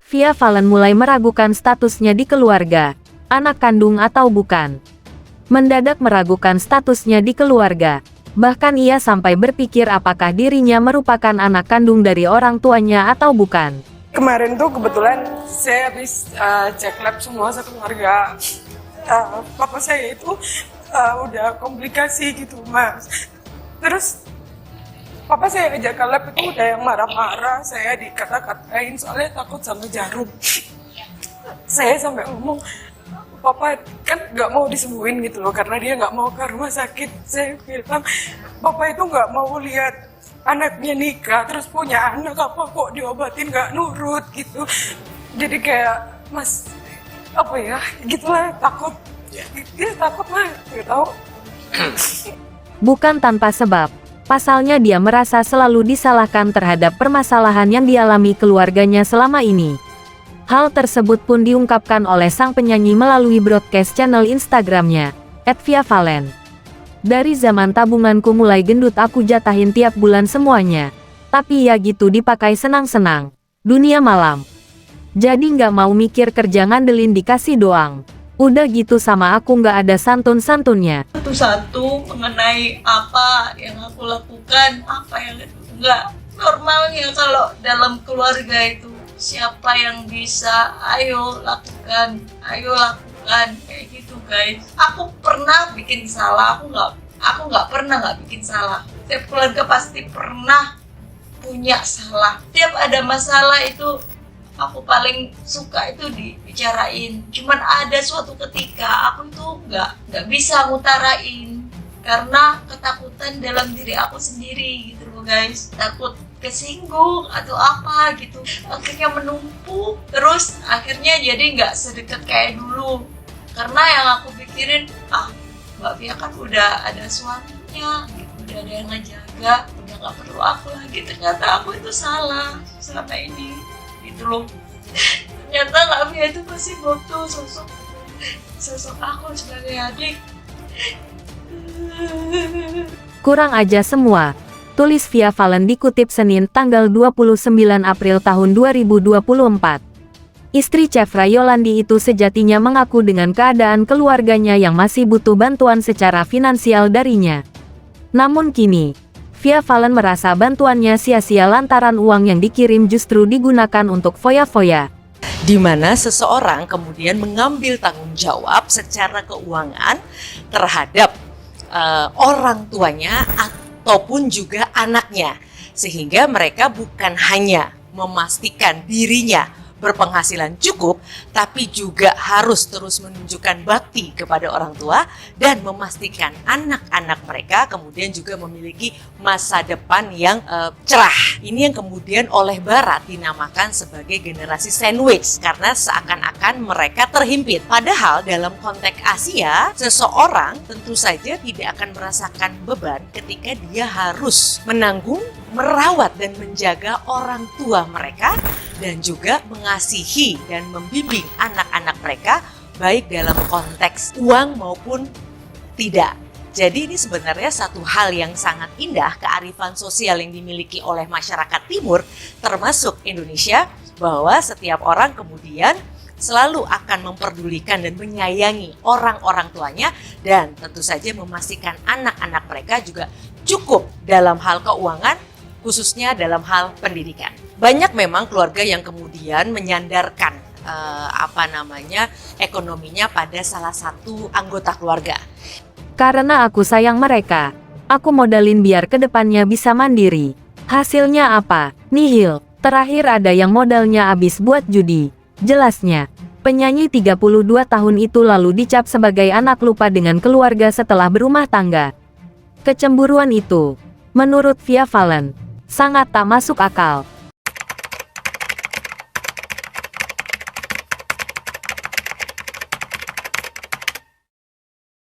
Via Valen mulai meragukan statusnya di keluarga, anak kandung atau bukan. Mendadak meragukan statusnya di keluarga. Bahkan ia sampai berpikir apakah dirinya merupakan anak kandung dari orang tuanya atau bukan. Kemarin tuh kebetulan saya habis cek lab semua sekeluarga. Papa saya itu udah komplikasi gitu, Mas. Terus papa saya ajak ke lab itu udah yang marah-marah, saya dikata-katain soalnya takut sama jarum. Saya sampai ngomong, papa kan nggak mau disembuhin gitu loh, karena dia nggak mau ke rumah sakit. Saya bilang, papa itu nggak mau lihat anaknya nikah, terus punya anak, apa kok diobatin nggak nurut gitu. Jadi kayak, Mas, apa ya, gitulah, takut. Dia takut lah, nggak tahu. Bukan tanpa sebab. Pasalnya dia merasa selalu disalahkan terhadap permasalahan yang dialami keluarganya selama ini. Hal tersebut pun diungkapkan oleh sang penyanyi melalui broadcast channel Instagramnya, @viavalen. Dari zaman tabunganku mulai gendut aku jatahin tiap bulan semuanya. Tapi ya gitu dipakai senang-senang. Dunia malam. Jadi nggak mau mikir kerja ngandelin dikasih doang. Udah gitu sama aku nggak ada santun-santunnya. Satu-satu mengenai apa yang aku lakukan, apa yang nggak normalnya kalau dalam keluarga itu. Siapa yang bisa, ayo lakukan kayak gitu guys. Aku pernah bikin salah, aku nggak pernah nggak bikin salah. Setiap keluarga pasti pernah punya salah. Setiap ada masalah itu aku paling suka itu dibicarain. Cuman ada suatu ketika aku itu nggak bisa ngutarain karena ketakutan dalam diri aku sendiri gitu loh guys. Takut kesinggung atau apa gitu, akhirnya menumpuk, terus akhirnya jadi nggak sedekat kayak dulu, karena yang aku pikirin, Mbak Via kan udah ada suaminya, gitu, udah ada yang ngejaga, udah nggak perlu aku lagi. Ternyata aku itu salah selama ini, gitu loh. Ternyata Mbak Via itu masih butuh sosok aku sebagai adik. Kurang aja semua. Tulis Via Valen dikutip Senin tanggal 29 April tahun 2024. Istri Chef Yolandi itu sejatinya mengaku dengan keadaan keluarganya yang masih butuh bantuan secara finansial darinya. Namun kini, Via Valen merasa bantuannya sia-sia lantaran uang yang dikirim justru digunakan untuk foya-foya. Di mana seseorang kemudian mengambil tanggung jawab secara keuangan terhadap orang tuanya ataupun juga anaknya, sehingga mereka bukan hanya memastikan dirinya berpenghasilan cukup, tapi juga harus terus menunjukkan bakti kepada orang tua dan memastikan anak-anak mereka kemudian juga memiliki masa depan yang cerah. Ini yang kemudian oleh Barat dinamakan sebagai generasi sandwich karena seakan-akan mereka terhimpit. Padahal dalam konteks Asia, seseorang tentu saja tidak akan merasakan beban ketika dia harus menanggung, merawat dan menjaga orang tua mereka dan juga mengasihi dan membimbing anak-anak mereka baik dalam konteks uang maupun tidak. Jadi ini sebenarnya satu hal yang sangat indah, kearifan sosial yang dimiliki oleh masyarakat timur termasuk Indonesia, bahwa setiap orang kemudian selalu akan memperdulikan dan menyayangi orang-orang tuanya dan tentu saja memastikan anak-anak mereka juga cukup dalam hal keuangan, khususnya dalam hal pendidikan. Banyak memang keluarga yang kemudian menyandarkan ekonominya pada salah satu anggota keluarga. Karena aku sayang mereka, aku modalin biar kedepannya bisa mandiri. Hasilnya apa? Nihil. Terakhir ada yang modalnya habis buat judi. Jelasnya, penyanyi 32 tahun itu lalu dicap sebagai anak lupa dengan keluarga setelah berumah tangga. Kecemburuan itu, menurut Via Valen, sangat tak masuk akal.